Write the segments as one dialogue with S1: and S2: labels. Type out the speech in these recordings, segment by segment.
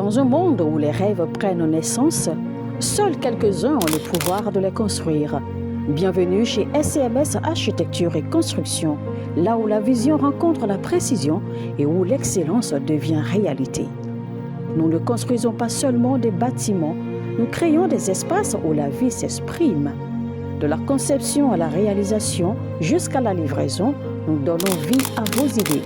S1: Dans un monde où les rêves prennent naissance, seuls quelques-uns ont le pouvoir de les construire. Bienvenue chez SCMS Architecture et Construction, là où la vision rencontre la précision et où l'excellence devient réalité. Nous ne construisons pas seulement des bâtiments, nous créons des espaces où la vie s'exprime. De la conception à la réalisation jusqu'à la livraison, nous donnons vie à vos idées.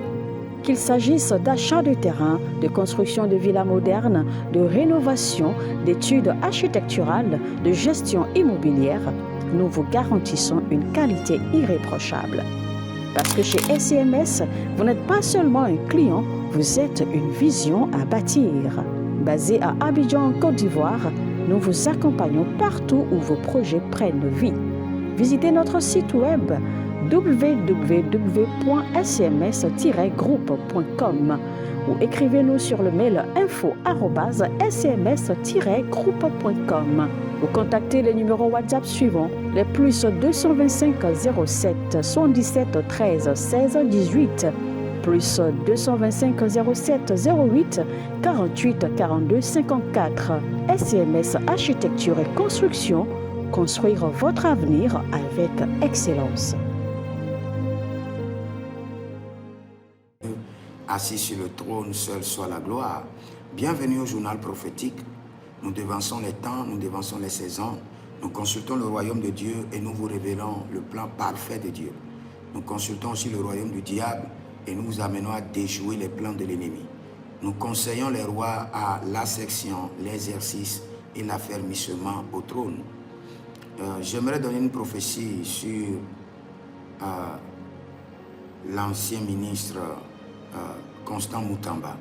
S1: Qu'il s'agisse d'achat de terrain, de construction de villas modernes, de rénovation, d'études architecturales, de gestion immobilière, nous vous garantissons une qualité irréprochable. Parce que chez SCMS, vous n'êtes pas seulement un client, vous êtes une vision à bâtir. Basé à Abidjan, en Côte d'Ivoire, nous vous accompagnons partout où vos projets prennent vie. Visitez notre site web www.scms-groupe.com ou écrivez-nous sur le mail info@scms-groupe.com ou contactez les numéros WhatsApp suivants, les plus 225 07 77 13 16 18, plus 225 07 08 48 42 54. SCMS Architecture et Construction, construire votre avenir avec excellence.
S2: Assis sur le trône, seul soit la gloire. Bienvenue au journal prophétique. Nous devançons les temps, nous devançons les saisons. Nous consultons le royaume de Dieu et nous vous révélons le plan parfait de Dieu. Nous consultons aussi le royaume du diable et nous vous amenons à déjouer les plans de l'ennemi. Nous conseillons les rois à l'ascension, l'exercice et l'affermissement au trône. J'aimerais donner une prophétie sur l'ancien ministre Constant Moutamba.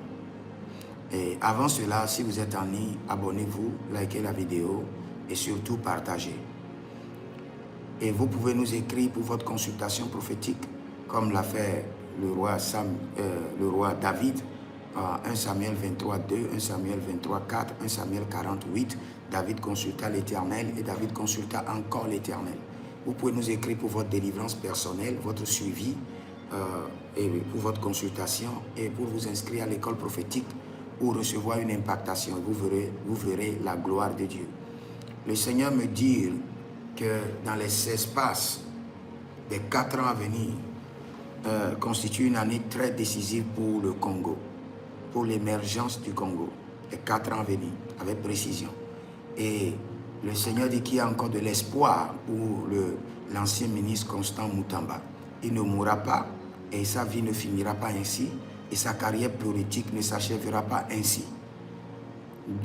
S2: Et avant cela, si vous êtes en ligne, abonnez-vous, likez la vidéo et surtout partagez. Et vous pouvez nous écrire pour votre consultation prophétique, comme l'a fait le roi David, 1 Samuel 23, 2, 1 Samuel 23, 4, 1 Samuel 48. David consulta l'Éternel et David consulta encore l'Éternel. Vous pouvez nous écrire pour votre délivrance personnelle, votre suivi, et pour votre consultation et pour vous inscrire à l'école prophétique ou recevoir une impactation. Vous verrez la gloire de Dieu. Le Seigneur me dit que dans les espaces des 4 ans à venir constitue une année très décisive pour le Congo, pour l'émergence du Congo. Les 4 ans à venir, avec précision. Et le Seigneur dit qu'il y a encore de l'espoir pour l'ancien ministre Constant Moutamba. Il ne mourra pas et sa vie ne finira pas ainsi et sa carrière politique ne s'achèvera pas ainsi.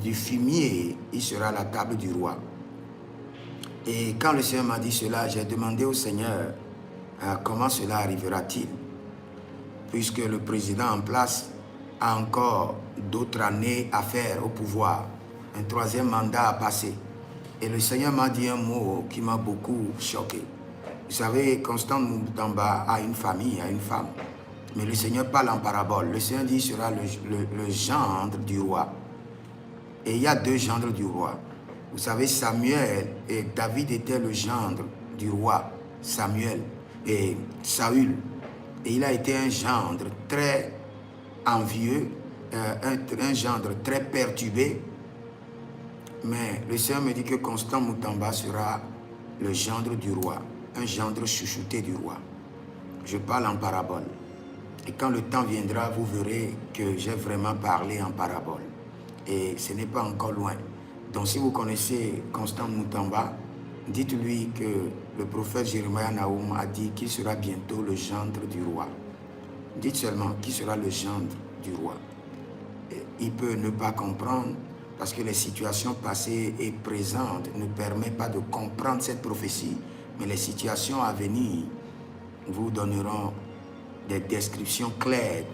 S2: Du fumier, il sera à la table du roi. Et quand le Seigneur m'a dit cela, j'ai demandé au Seigneur comment cela arrivera-t-il, puisque le président en place a encore d'autres années à faire au pouvoir, un 3e mandat à passer. Et le Seigneur m'a dit un mot qui m'a beaucoup choqué. Vous savez, Constant Moutamba a une famille, a une femme. Mais le Seigneur parle en parabole. Le Seigneur dit qu'il sera le gendre du roi. Et il y a 2 gendres du roi. Vous savez, Samuel et David étaient le gendre du roi Samuel et Saül. Et il a été un gendre très envieux, un gendre très perturbé. Mais le Seigneur me dit que Constant Moutamba sera le gendre du roi. Un gendre chouchouté du roi. Je parle en parabole. Et quand le temps viendra, vous verrez que j'ai vraiment parlé en parabole. Et ce n'est pas encore loin. Donc si vous connaissez Constant Moutamba, dites-lui que le prophète Jérémie Naoum a dit qu'il sera bientôt le gendre du roi. Dites seulement qu'il sera le gendre du roi. Et il peut ne pas comprendre parce que les situations passées et présentes ne permettent pas de comprendre cette prophétie. Mais les situations à venir vous donneront des descriptions claires.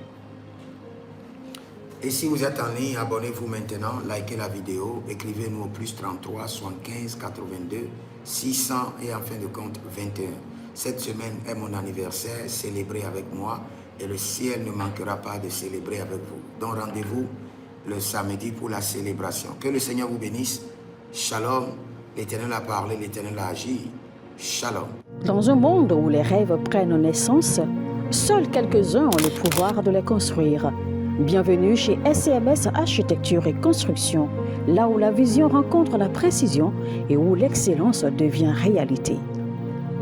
S2: Et si vous êtes en ligne, abonnez-vous maintenant, likez la vidéo, écrivez-nous au plus 33 75 82 600 et en fin de compte 21. Cette semaine est mon anniversaire, célébrez avec moi et le ciel ne manquera pas de célébrer avec vous. Donc rendez-vous le samedi pour la célébration. Que le Seigneur vous bénisse. Shalom. L'Éternel a parlé, l'Éternel a agi. Shalom.
S1: Dans un monde où les rêves prennent naissance, seuls quelques-uns ont le pouvoir de les construire. Bienvenue chez SCMS Architecture et Construction, là où la vision rencontre la précision et où l'excellence devient réalité.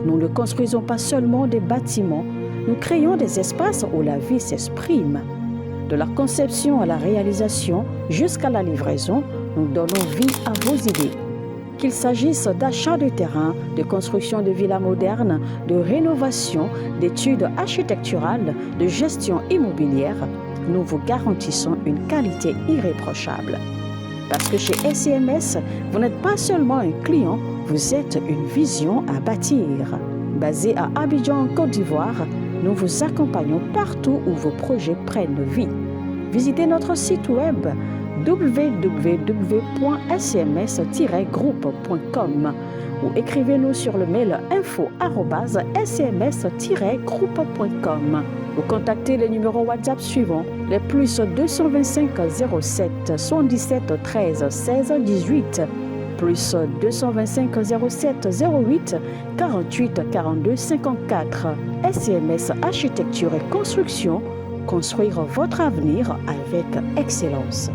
S1: Nous ne construisons pas seulement des bâtiments, nous créons des espaces où la vie s'exprime. De la conception à la réalisation jusqu'à la livraison, nous donnons vie à vos idées. Qu'il s'agisse d'achat de terrain, de construction de villas modernes, de rénovation, d'études architecturales, de gestion immobilière, nous vous garantissons une qualité irréprochable. Parce que chez SCMS, vous n'êtes pas seulement un client, vous êtes une vision à bâtir. Basé à Abidjan, en Côte d'Ivoire, nous vous accompagnons partout où vos projets prennent vie. Visitez notre site web www.scms-groupe.com ou écrivez-nous sur le mail info@scms-groupe.com ou contactez les numéros WhatsApp suivants, les plus 225 07 77 13 16 18, plus 225 07 08 48 42 54. SCMS Architecture et Construction, construire votre avenir avec excellence.